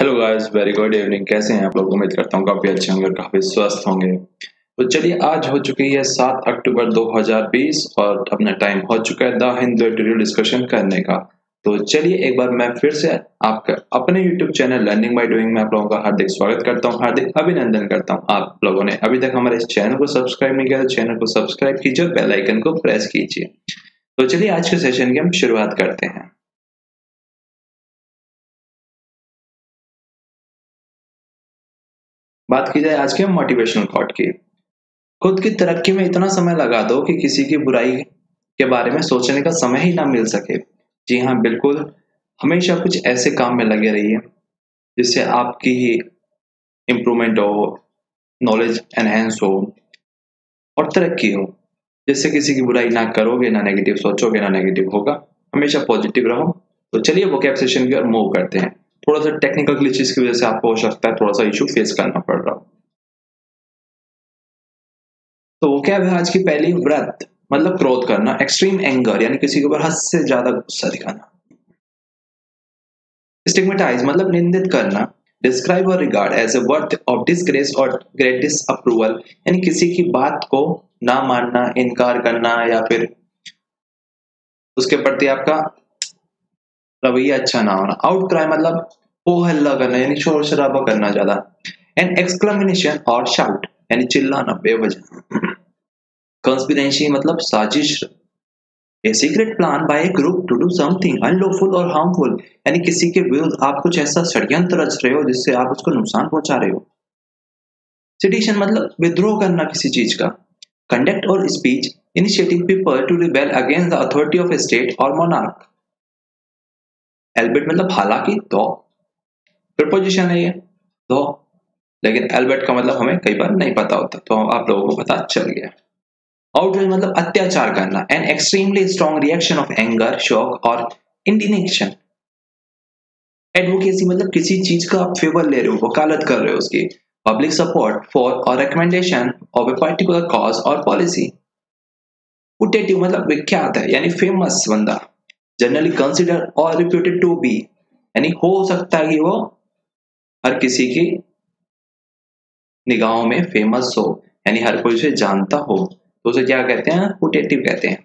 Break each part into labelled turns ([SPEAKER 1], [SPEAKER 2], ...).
[SPEAKER 1] Hello guys, very good evening. कैसे हैं आप लोग? उम्मीद करता हूँ काफ़ी अच्छे होंगे और काफ़ी स्वस्थ होंगे। तो चलिए, आज हो चुकी है 7 अक्टूबर 2020 और अपना टाइम हो चुका है द हिंदू एडिटोरियल डिस्कशन करने का। तो चलिए, एक बार मैं फिर से आपका अपने YouTube channel learning by doing में आप लोगों का हार्दिक स्वागत करता हूँ, हार्दिक अभिनंदन करता हूँ। आप लोगों ने अभी तक हमारे इस चैनल को सब्सक्राइब नहीं किया तो चैनल को सब्सक्राइब कीजिए और बेल आइकन को प्रेस कीजिए। तो चलिए, आज के सेशन की हम शुरुआत करते हैं। बात की जाए आज के मोटिवेशनल कोट की। खुद की तरक्की में इतना समय लगा दो कि किसी की बुराई के बारे में सोचने का समय ही ना मिल सके। जी हाँ, बिल्कुल। हमेशा कुछ ऐसे काम में लगे रहिए जिससे आपकी ही इम्प्रूवमेंट हो, नॉलेज एनहेंस हो और तरक्की हो। जिससे किसी की बुराई ना करोगे, ना नेगेटिव सोचोगे, ना नेगेटिव होगा। हमेशा पॉजिटिव रहो। तो चलिए, वोकैब सेशन की ओर मूव करते हैं। थोड़ा सा टेक्निकल ग्लिचेस की वजह से आपको हो सकता है थोड़ा सा इशू फेस करना पड़ रहा हो। तो वो क्या है, आज की पहली व्रत मतलब क्रोध करना, एक्सट्रीम एंगर यानी किसी के ऊपर हद से ज्यादा गुस्सा दिखाना। स्टिग्मेटाइज मतलब निंदित करना। डिस्क्राइब और regard as a worth of disgrace और ग्रेट डिसअप्रूवल यानी किसी की बात को ना मानना, इनकार करना या फिर उसके प्रति आपका रवैया अच्छा ना होना। आउट क्राई मतलब हो हल्ला करना यानी शोर शराबा करना ज्यादा। एंड एक्सक्लेमेशन और शाउट यानी चिल्लाना बेवजह। कंस्पिरेसी मतलब साजिश। A secret plan by a group to do something unlawful or harmful यानी किसी के विरुद्ध आप कुछ ऐसा षड्यंत्र रच रहे हो जिससे आप उसको नुकसान पहुंचा रहे हो। Sedition मतलब विद्रोह करना किसी चीज का। Conduct और speech initiating people to rebel against the authority of a state or monarch। Albeit मतलब हालांकि तो प्रपोजिशन है ये तो, लेकिन एल्बर्ट का मतलब हमें कई बार नहीं पता होता, तो आप लोगों को पता चल गया। आउटरेज मतलब अत्याचार करना, an extremely strong reaction of anger, shock और इंडिग्नेशन। एडवोकेसी मतलब किसी चीज का आप फेवर ले रहे हो, वकालत कर रहे हो उसकी। पब्लिक सपोर्ट फॉर और recommendation of a particular cause और पॉलिसी। पुटेटिव मतलब विख्यात है यानी फेमस बंदा। जनरली कंसिडर और रिप्यूटेड टू बी यानी हो सकता है कि वो हर किसी की निगाहों में फेमस हो, यानी हर कोई उसे जानता हो, तो उसे क्या कहते हैं? पुटेटिव कहते हैं।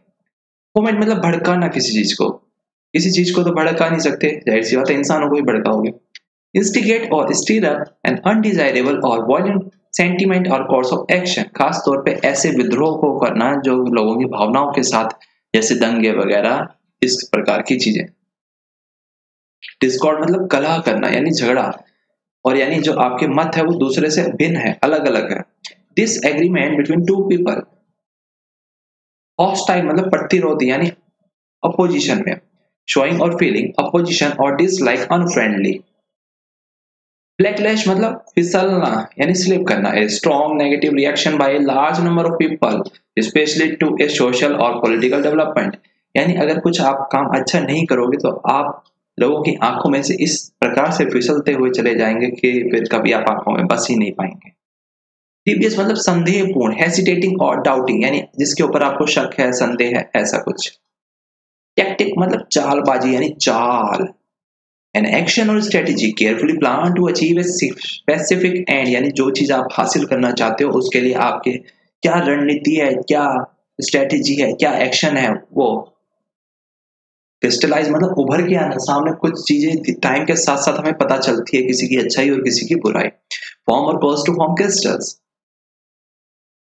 [SPEAKER 1] मोमेंट मतलब भड़काना किसी चीज को। किसी चीज को तो भड़का नहीं सकते, जाहिर सी बात है इंसानों को ही भड़काओगे। इंस्टिगेट और स्टीर अप एन अनडिजायरेबल और वायलेंट सेंटीमेंट और कोर्स ऑफ एक्शन, खास तौर पे ऐसे विद्रोह को करना जो लोगों की भावनाओं के साथ, जैसे दंगे वगैरह, इस प्रकार की चीजें। डिस्कॉर्ड मतलब कलह करना यानी झगड़ा, और यानी जो आपके मत है वो दूसरे से भिन्न है, अलग अलग है। Disagreement between two people. Hostile मतलब प्रतिरोधी यानी अपोजिशन में। शोइंग और फीलिंग अपोजिशन और डिसलाइक अनफ्रेंडली। ब्लैकलैश मतलब फिसलना यानी स्लिप करना, a strong negative reaction by a large number of people specially to a social और पॉलिटिकल डेवलपमेंट। यानी अगर कुछ आप काम अच्छा नहीं करोगे तो आप लोगों की आंखों में से इस प्रकार से फिसलते हुए चले जाएंगे कि फिर कभी आप आंखों में बस ही नहीं पाएंगे। टीबीएस मतलब संदेहपूर्ण, हेसिटेटिंग और डाउटिंग यानी जिसके ऊपर आपको शक है, संदेह है, ऐसा कुछ। टैक्टिक मतलब चालबाजी यानी चाल। एन एक्शन और strategy carefully plan to achieve a specific end यानी जो चीज आप हासिल करना चाहते हो उसके लिए आपके क्या रणनीति है, क्या स्ट्रेटेजी है, क्या एक्शन है वो। क्रिस्टलाइज मतलब उभर के आना, सामने कुछ चीजें टाइम के साथ साथ हमें पता चलती है, किसी की अच्छाई और किसी की बुराई। फॉर्म और कॉज टू फॉर्म क्रिस्टल्स।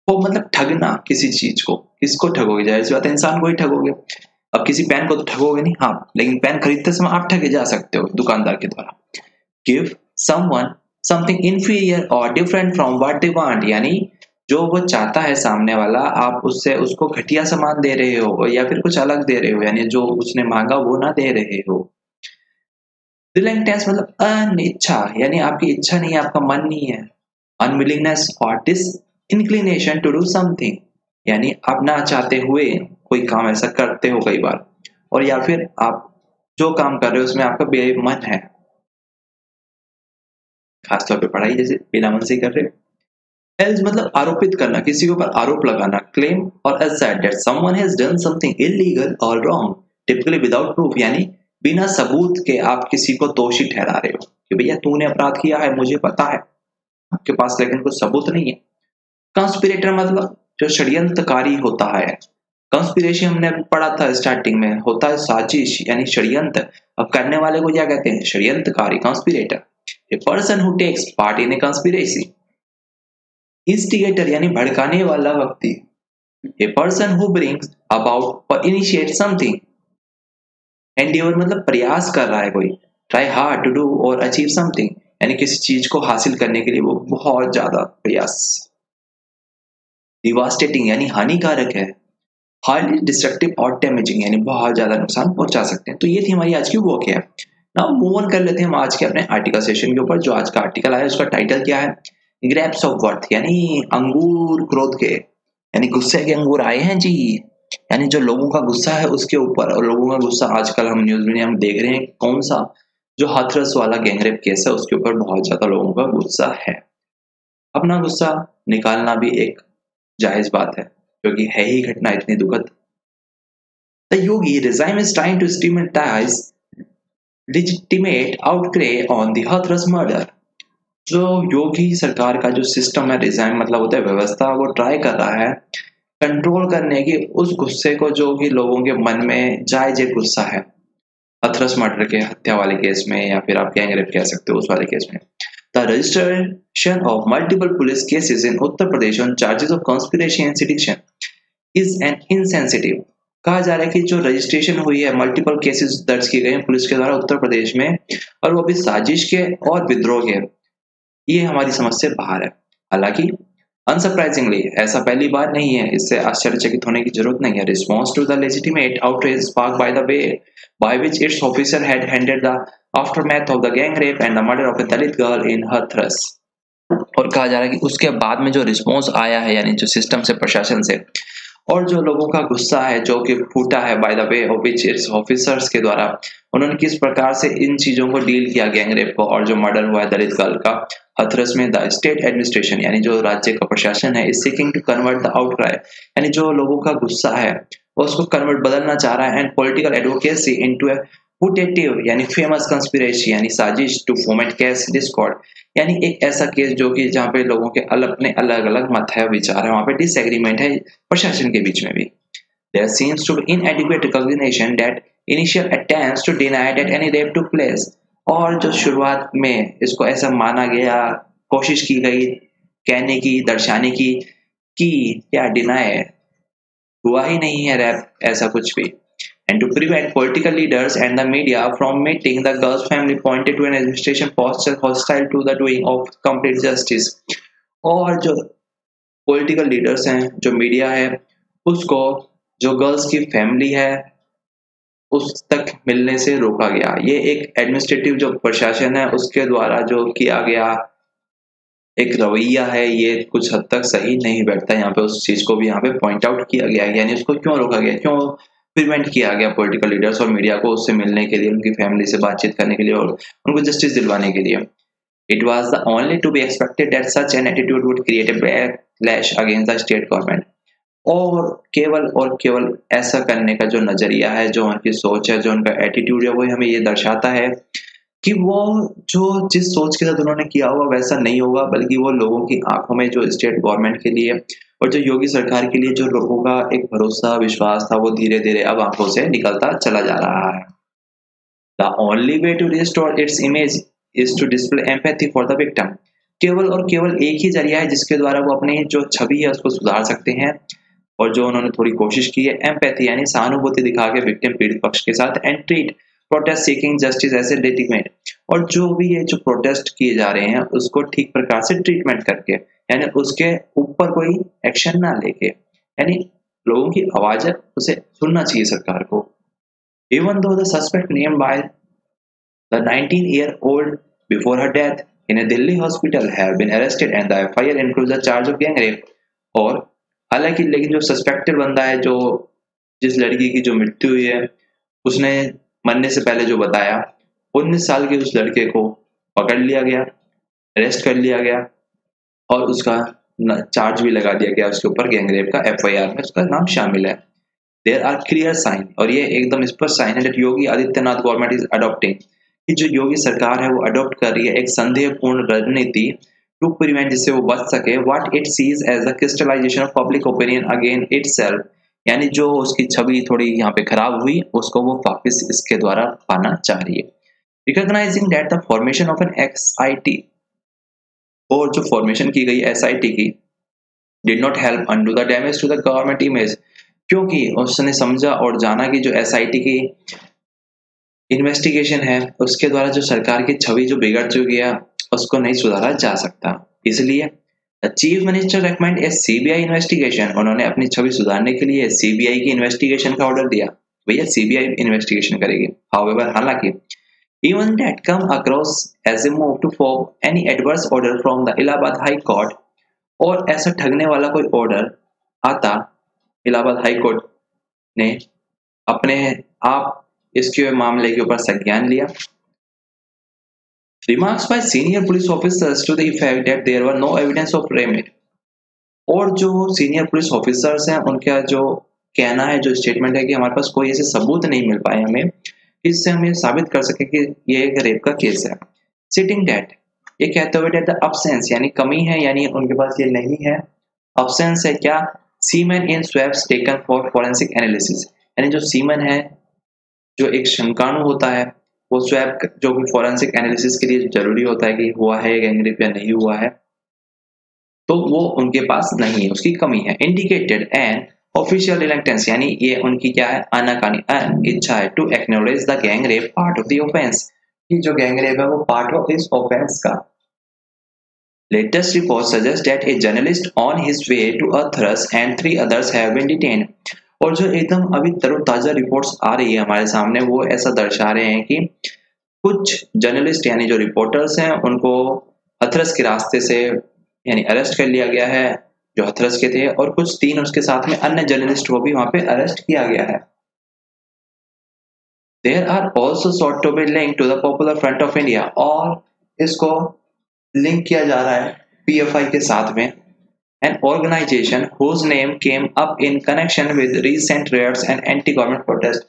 [SPEAKER 1] वो मतलब ठगना किसी चीज को। किसको ठगोगे? जाहिर सी बात है इंसान को ही ठगोगे। अब किसी पेन को तो ठगोगे नहीं, हाँ, लेकिन पेन खरीदते समय आप ठगे जा सकते हो दुकानदार के द्वारा। गिव समवन समथिंग इंफीरियर और different from what they want यानी जो वो चाहता है सामने वाला, आप उससे उसको घटिया सामान दे रहे हो या फिर कुछ अलग दे रहे हो, यानी जो उसने मांगा वो ना दे रहे हो। रिलेंटेंस मतलब अनिच्छा यानी आपकी इच्छा नहीं है, आपका मन नहीं है। अनविलिंगनेस और डिसइंक्लिनेशन टू डू समथिंग यानी आप ना चाहते हुए कोई काम ऐसा करते हो कई बार, और या फिर आप जो काम कर रहे हो उसमें आपका बेमन है, खासतौर पे पढ़ाई जैसे बिना मन से ही कर रहे हो। एल्स मतलब आरोपित करना, किसी के ऊपर आरोप लगाना। क्लेम और assert that someone has done something illegal और रॉन्ग टिपिकली विदाउट प्रूफ यानी बिना सबूत के आप किसी को दोषी ठहरा रहे हो कि भैया तूने अपराध किया है, मुझे पता है, आपके पास लेकिन कुछ सबूत नहीं है। कंस्पिरेटर मतलब जो षड्यंत्रकारी होता है। कंस्पिरेसी हमने पढ़ा था स्टार्टिंग में, होता है साजिश यानी षड्यंत्र। अब करने वाले को क्या कहते हैं? षड्यंत्रकारी, conspirator. A person who takes part in a conspiracy. Instigator यानी भड़काने वाला व्यक्ति। A person who brings about और इनिशिएट समथिंग। एंडिवर मतलब प्रयास कर रहा है कोई। ट्राई हार्ड टू डू और अचीव समथिंग यानी किसी चीज को हासिल करने के लिए वो बहुत ज्यादा प्रयास। डिवास्टेटिंग यानी हानिकारक है। हाईली डिस्ट्रक्टिव और डैमेजिंग यानी बहुत ज्यादा नुकसान पहुंचा सकते हैं। तो ये थी हमारी आज की वॉक है। नाउ मूव ऑन कर लेते हैं हम आज के अपने आर्टिकल सेशन के ऊपर। जो आज का आर्टिकल आया उसका टाइटल क्या है? ग्रेप्स ऑफ वर्थ यानी अंगूर क्रोध के, यानी गुस्से के अंगूर आए हैं जी। यानी जो लोगों का गुस्सा है उसके ऊपर, और लोगों का गुस्सा आजकल हम न्यूज में हम देख रहे हैं कौन सा, जो हाथरस वाला गैंगरेप केस है उसके ऊपर बहुत ज्यादा लोगों का गुस्सा है। अपना गुस्सा निकालना भी एक जायज बात है क्योंकि है ही घटना इतनी दुखद। The Yogi regime is trying to stigmatize legitimate outcry on the Hathras murder. जो योगी सरकार का जो सिस्टम है, रिजाइम मतलब होता है व्यवस्था, वो ट्राई कर रहा है कंट्रोल करने की उस गुस्से को जो कि लोगों के मन में जायज गुस्सा है। हथरस मर्डर के हत्या वाले केस में, या फिर आप गैंग रेप कह सकते हो उस वाले केस में। The registration of multiple police cases in Uttar Pradesh on charges of conspiracy and sedition is an insensitive. कहा जा रहा है कि जो रजिस्ट्रेशन हुई है, मल्टीपल केसेस दर्ज किए गए हैं पुलिस के द्वारा उत्तर प्रदेश में, और वो भी साजिश के और विद्रोह के, ये हमारी समझ से बाहर है। हालांकि अनसरप्राइजिंगली ऐसा पहली बार नहीं है, इससे आश्चर्यचकित होने की जरूरत नहीं है। Response to the legitimate outrage sparked by the way by which its officer had handled the aftermath of the gang rape and the murder of a Dalit girl in Hathras। और कहा जा रहा है कि उसके बाद में जो रिस्पॉन्स आया है, यानी जो सिस्टम से, प्रशासन से, और जो लोगों का गुस्सा है जो कि फूटा है by the way of which it's officers के द्वारा, उन्होंने किस प्रकार से इन चीजों को डील किया, गैंग रेप को और जो मर्डर हुआ है दलित गर्ल का हथरस में। द स्टेट एडमिनिस्ट्रेशन यानी जो राज्य का प्रशासन है, is seeking to convert the outcry यानी जो लोगों का गुस्सा है वो उसको कन्वर्ट, बदलना चाह रहा है, and political advocacy into A putative यानी फेमस कंस्पिरेसी यानी साजिश टू फोमेंट केस डिस्कॉर्ड यानी एक ऐसा केस जो कि जहाँ पे लोगों के अपने अलग अलग मत है, विचार है, वहां पे डिसएग्रीमेंट है प्रशासन के बीच में भी। There seems to be inadequate recognition that initial attempts to deny that any rape took place। और जो शुरुआत में इसको ऐसा माना गया, कोशिश की गई कहने की, दर्शाने की कि क्या डिनाई हुआ ही नहीं है रैप, ऐसा कुछ भी। And to prevent political leaders and the media from meeting, the girl's family pointed to an administration posture hostile to the doing of complete justice। और जो पॉलिटिकल लीडर्स हैं, जो मीडिया है, उसको जो गर्ल्स की फैमिली है उस तक मिलने से रोका गया। ये एक एडमिनिस्ट्रेटिव जो प्रशासन है उसके द्वारा जो किया गया एक रवैया है, ये कुछ हद तक सही नहीं बैठता। यहाँ पे उस चीज को भी यहाँ पे पॉइंट आउट किया गया है, यानी उसको क्यों रोका गया, क्यों प्रिवेंट किया गया पॉलिटिकल लीडर्स और मीडिया को उससे मिलने के लिए, उनकी फैमिली से बातचीत करने के लिए और उनको जस्टिस दिलवाने के लिए। It was the only to be expected that such an attitude would create a backlash against the state government। और केवल ऐसा करने का जो नजरिया है, जो उनकी सोच है, जो उनका एटीट्यूड है, वो हमें ये दर्शाता है कि वो जो जिस सोच के साथ उन्होंने किया होगा वैसा नहीं होगा, बल्कि वो लोगों की आंखों में जो स्टेट गवर्नमेंट के लिए और जो योगी सरकार के लिए जो लोगों का एक भरोसा, विश्वास था, वो धीरे धीरे अब आंखों से निकलता चला जा रहा है। The only way to restore its image is to display empathy for the victim। केवल एक ही जरिया है जिसके द्वारा वो अपनी जो छवि है उसको सुधार सकते हैं, और जो उन्होंने थोड़ी कोशिश की है, एम्पैथी यानी सहानुभूति दिखा के विक्टिम पीड़ित पक्ष के साथ, and treat protest seeking justice as a legitimate. और जो भी ये जो प्रोटेस्ट किए जा रहे हैं उसको ठीक प्रकार से ट्रीटमेंट करके, यानी उसके ऊपर कोई एक्शन ना लेके, यानी लोगों की आवाज है उसे सुनना चाहिए सरकार को। Even though the suspect named by the 19-year-old before her death in a Delhi hospital have been arrested and the FIR includes the charge of gang rape। और हालांकि लेकिन जो सस्पेक्टेड बंदा है, जो जिस लड़की की जो मृत्यु हुई है, उसने मरने से पहले जो बताया, 19 साल के उस लड़के को पकड़ लिया गया, अरेस्ट कर लिया गया और उसका चार्ज भी लगा दिया गया उसके ऊपर, गैंग रेप का FIR में उसका नाम शामिल है। There are clear sign, और ये एकदम स्पष्ट साइन है that Yogi Adityanath government is adopting कि जो योगी सरकार है वो अडॉप्ट कर रही है एक संदेहपूर्ण रणनीति टू प्रिवेंट, जिससे वो बच सके what it sees as the crystallisation of public opinion again itself, यानी जो उसकी छवि थोड़ी यहाँ पे खराब हुई उसको वो वापस इसके द्वारा पाना चाह रही है। Recognising that the formation of an SIT, और जो फॉर्मेशन की गई एसआईटी की did not help undo the damage to the government image, क्योंकि उसने समझा और जाना कि जो एसआईटी की इन्वेस्टिगेशन है उसके द्वारा जो सरकार की छवि जो बिगड़ चुकी है उसको नहीं सुधारा जा सकता। इसलिए चीफ मिनिस्टर रेकमेंड ए सीबीआई इन्वेस्टिगेशन, उन्होंने अपनी छवि सुधारने के लिए सीबीआई की इन्वेस्टिगेशन का ऑर्डर दिया, भैया सीबीआई इन्वेस्टिगेशन करेगी। हाउएवर, हालांकि even that come across as a move to form any adverse order from the Allahabad high court, और ऐसा ठगने वाला कोई ऑर्डर आता इलाहाबाद हाई कोर्ट ने अपने आप इसके मामले के ऊपर संज्ञान लिया। Remarks by senior police officers to the effect that there were no evidence of remit, और जो सीनियर पुलिस ऑफिसर्स हैं उनका जो कहना है, जो स्टेटमेंट है कि हमारे पास कोई ऐसे सबूत नहीं मिल पाए हमें इससे हम ये साबित कर सके कि ये एक रेप का केस है। सिटिंग डेट, ये कहते हुए डेट द अब्सेंस यानी कमी है, यानी उनके पास ये नहीं है। अब्सेंस है क्या, semen in swabs taken for forensic analysis, यानी जो सीमेन है जो एक शंकाणु होता है वो स्वैब जो कि फोरेंसिक एनालिसिस के लिए जरूरी होता है कि हुआ है गैंगरेप या नहीं हुआ है, तो वो उनके पास नहीं है, उसकी कमी है। इंडिकेटेड एंड ऑफिशियल रिलक्टेंस, यानी ये उनकी क्या है, आनाकानी इच्छा है to acknowledge the gangrape part of the offence, कि जो गैंगरेप है वो पार्ट ऑफ इस ऑफेंस का। Latest report suggest that a journalist on his way to Hathras and 3 others have been detained, और जो एकदम अभी तरोताजा रिपोर्ट्स आ रही है हमारे सामने वो ऐसा दर्शा रहे हैं कि कुछ जर्नलिस्ट यानी जो रिपोर्टर्स हैं उनको हथरस के रास्ते से यानी अरेस्ट कर लिया गया है जो हथरस के थे, और कुछ 3 उसके साथ में अन्य जर्नलिस्ट को भी वहां पे अरेस्ट किया गया है। There are also sought to be link to the Popular Front of India, और इसको लिंक किया जा रहा है पीएफआई के साथ में, an organization whose name came up in connection with recent riots and anti-government protest,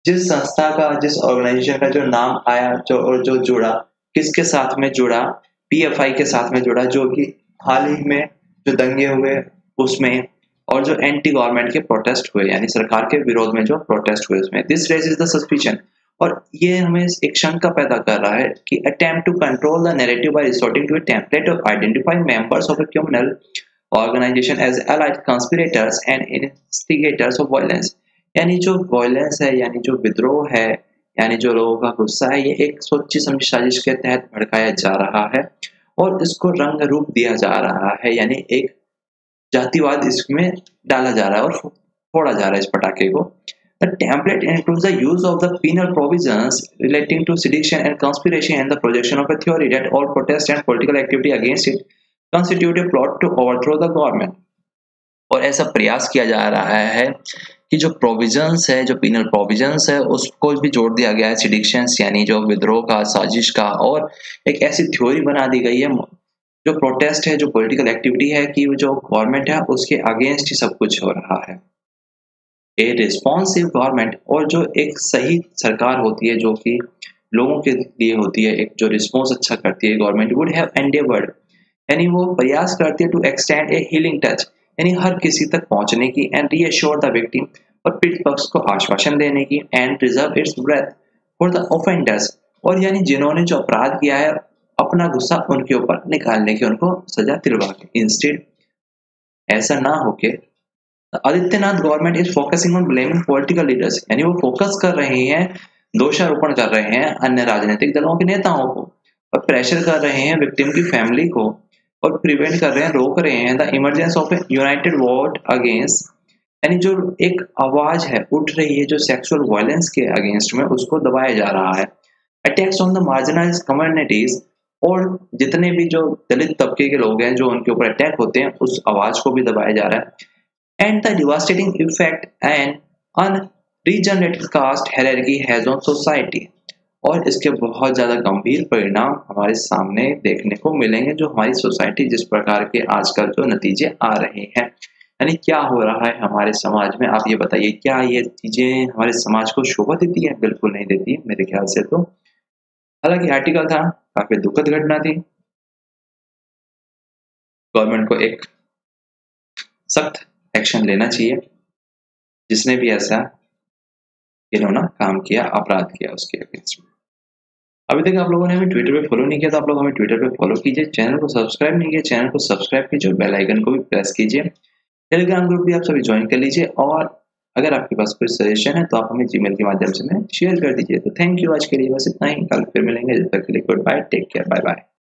[SPEAKER 1] जिस संस्था का जिस ऑर्गेनाइजेशन का जो नाम आया जो जुड़ा किसके साथ में जुड़ा, पीएफआई के साथ में जुड़ा, जो कि हाल ही में जो दंगे हुए उसमें और जो एंटी गवर्नमेंट के प्रोटेस्ट हुए यानी सरकार के विरोध में जो प्रोटेस्ट हुए उसमें। दिस रेजेस द सस्पिशन, और ये हमें एक शंका पैदा कर रहा है कि attempt to control the narrative by resorting to a template of identifying members of a criminal organisation as allied conspirators and instigators of violence, यानी जो वायलेंस है यानी जो विद्रोह है यानी जो लोगों का गुस्सा है ये एक सोची समझी साजिश के तहत भड़काया जा रहा है और इसको रंग रूप दिया जा रहा है, यानी एक जातिवाद इसमें डाला जा रहा है और फोड़ा जा रहा है इस पटाखे को। The template includes the use of the penal provisions relating to sedition and conspiracy and the projection of a theory that all protest and political activity against it constitute a plot to overthrow the government, और ऐसा प्रयास किया जा रहा है कि जो provisions है जो पीनल प्रोविजंस है उसको भी जोड़ दिया गया है सिडिक्शंस यानी जो विद्रोह का साजिश का, और एक ऐसी थ्योरी बना दी गई है जो प्रोटेस्ट है जो पॉलिटिकल एक्टिविटी है कि जो गवर्नमेंट है उसके अगेंस्ट ही सब कुछ हो रहा है। ए रिस्पॉन्सिव गवर्नमेंट, और जो एक सही सरकार होती है जो कि लोगों के लिए होती है, एक जो रिस्पॉन्स अच्छा करती है गवर्नमेंट वुड हैव एंडेवर्ड, यानी वो प्रयास करती है to extend a healing touch, यानी हर किसी तक पहुंचने की, एंड रीअश्योर द विक्टिम, और पीड़ित पक्ष को आश्वासन देने की, and reserve it's breath for the offenders, और यानी जिन्होंने जो अपराध किया है अपना गुस्सा उनके ऊपर निकालने की, उनको सजा दिलवा के। इंस्टेड ऐसा ना होके Adityanath government is focusing on blaming political leaders, यानी वो फोकस कर रहे हैं दोषारोपण कर रहे हैं अन्य राजनीतिक दलों के नेताओं को और प्रेशर कर रहे हैं विक्टिम की फैमिली को और प्रिवेंट कर रहे हैं, रोक रहे हैं the emergence of A United war against, यानी जो एक आवाज है उठ रही है जो सेक्सुअल वायलेंस के अगेंस्ट में उसको दबाया जा रहा है। अटैक्स ऑन द मार्जिनाइज्ड कम्युनिटीज, और जितने भी जो दलित तबके के लोग हैं जो उनके ऊपर अटैक होते हैं उस आवाज को भी दबाया जा रहा है। And the devastating effect and unregenerated caste hierarchy has on society, और इसके बहुत ज्यादा गंभीर परिणाम हमारे सामने देखने को मिलेंगे जो हमारी सोसाइटी जिस प्रकार के आजकल जो नतीजे आ रहे हैं, यानी क्या हो रहा है हमारे समाज में। आप ये बताइए क्या ये चीजें हमारे समाज को शोभा देती है? बिल्कुल नहीं देती है मेरे ख्याल से। तो हालांकि आर्टिकल था, काफी दुखद घटना थी। गवर्नमेंट को एक सख्त एक्शन लेना चाहिए, जिसने भी ऐसा इन्होंने काम किया, अपराध किया उसके अगेंस्ट में। अभी तक आप लोगों ने हमें ट्विटर पे फॉलो नहीं किया तो आप लोग हमें ट्विटर पे फॉलो कीजिए, चैनल को सब्सक्राइब नहीं किया चैनल को सब्सक्राइब कीजिए, बेल आइकन को भी प्रेस कीजिए। टेलीग्राम ग्रुप भी आप सभी ज्वाइन कर लीजिए, और अगर आपके पास कोई सजेशन है तो आप हमें जीमेल के माध्यम से शेयर कर दीजिए। तो थैंक यू, आज के लिए बस इतना ही, कल फिर मिलेंगे, जब तक के लिए goodbye, take care, bye bye.